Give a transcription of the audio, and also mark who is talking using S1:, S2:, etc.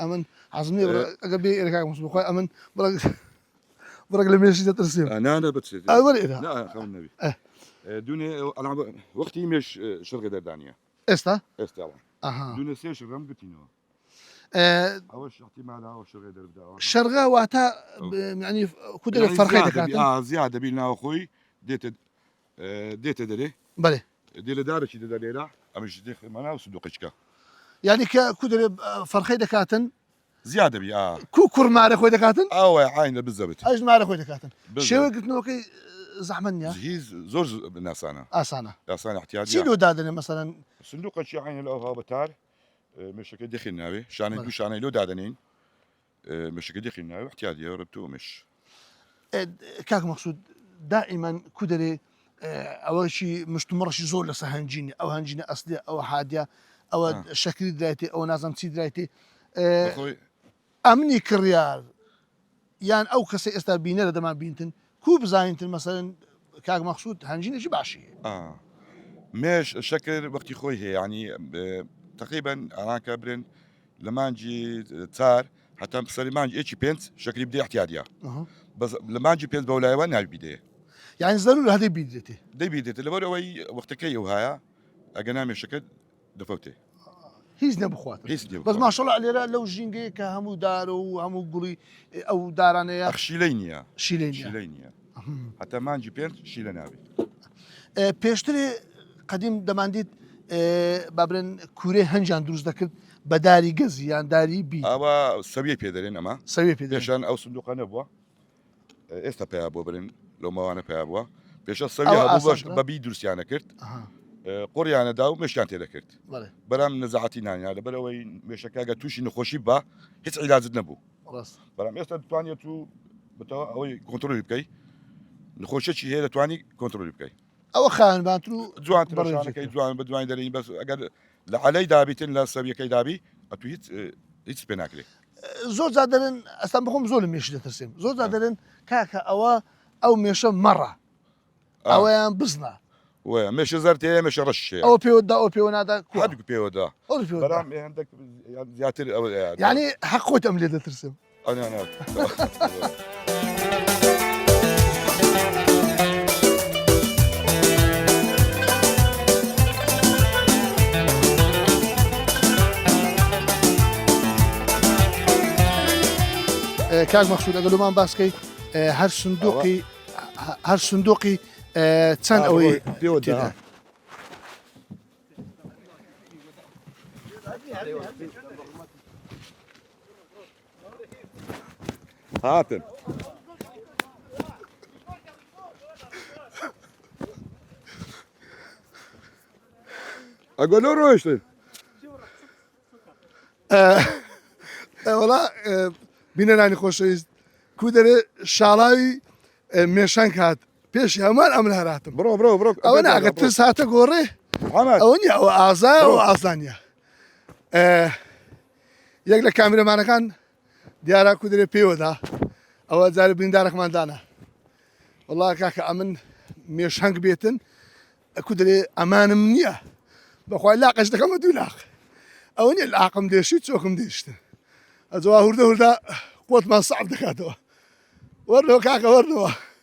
S1: امن عزمني قبي لك مسبوق امن برق لميش ترسم
S2: انا بتصير
S1: ولا
S2: لا خو النبي دوني انا وقتي مش شرقه دردانيه
S1: استا
S2: طبعا دوني سيش رم قتينو اوش احتمال او شرقه دردا
S1: شرقه واتا يعني كدر فرخي دكاتن
S2: زياده بينا اخوي ديت دري
S1: بله
S2: دير دارك دير امش ديخ منا وصدوقشكا
S1: يعني كدر فرخي دكاتن
S2: زياده بي
S1: كوكر ماري خوي دكاتن
S2: عين بالضبط
S1: ايش ماري خوي دكاتن شو قلت نوكي زحمنيا
S2: هي زور ناس انا اسانا احتياجي
S1: سيلو دادني مثلا
S2: صندوق شي عين الاوها بتار مش كده دخلنا به شان يدوش انا لو دادنين مش كده دخلنا احتياجي ربطو مش
S1: كاك مقصود دائما كدري اول شيء مش تمرش زول لسهنجيني او هنجيني اصلي او حاديه او شكل درايتي او نازم سي درايتي امني كريال يعني او كسي استابينه لدما بينتن كو بزاينتن مثلا كاك مقصود هنجيني شي باشي
S2: مش الشكل وقت خوي هي يعني تقريبا انا كابرن لما نجي تار حتى بصير ما نجي اتش بينت شكل بدي احتياجي بس لما نجي بينت بولاي وانا بدي
S1: يعني ضروري هذه بيدتي
S2: دي بيدتي اللي بقول وقت كي وهايا اجنامي شكل دفوتي
S1: هيزنا بخواتر بس ما شاء الله عليه لو جينجي كهمو دارو همو قري او دارانيا
S2: شيلينيا حتى ما نجي بينت شيلنابي
S1: بيشتري قديم دمانديت بابرن كوري هنجان دروز دكرت بداري غزي يعني داري بي
S2: اوا سويه بيدرين اما
S1: سويه بيدرين
S2: بيشان او صندوق نبوه استا بي ابو برين لو ما انا بي ابوه بيش سويه ابو باش ببي درس يعني كرت قريه انا داو مش كانت لكرت برام نزعتينا يعني بلا وين مش كاغا توشي نخوشي با هيت علاج نبو
S1: خلاص
S2: برام استا تواني تو بتو او كنترول بكاي نخوشي شي هي تواني كنترول بكاي
S1: او خان بانترو
S2: جوان ترشانه كي جوان بدوان درين بس اگر لعلي دابيتين لا سبيه كي دابي اتويت هيت بناكلي
S1: زور زادرن اصلا بخوم زول ميش ترسم زور زادرن كاكا او ميش مره او يعني بزنا
S2: ومش زرتي مش رش
S1: او بيودا او بيونادا
S2: حد بيودا برام عندك زياتر او
S1: يعني حقوت املي ترسم
S2: انا
S1: كاك مقصود اقول ما باسكي هر صندوقي تسان اوي
S2: بيودا هاتم اقول له روش
S1: والله بینە نانی خۆشەویست کو دەرێ شاڵاوی مێشان کات پێشی هەمان ئەم هەراتم
S2: بڕۆ
S1: ئەوە ئەگە ترس هاتە گۆڕێ ئەوە نیە ئەوە ئازایە و ئازانیە یەک لە کامێرەمانەکان دیارە کو دەرێ پێوەدا ئەوە جارە بریندارێکماندانە وەڵڵا کاکە ئەمن مێشەنگ بێتن کو دەرێ ئەمانم نییە بەخوای لاقەش دەکەمە دوو لاق ئەوە نیە لاقم دێشی چۆکم دێشتن ئەجوا هوردا قوتمان سەعب دەکاتەوە وەرنەوە کاکە وەرنەوە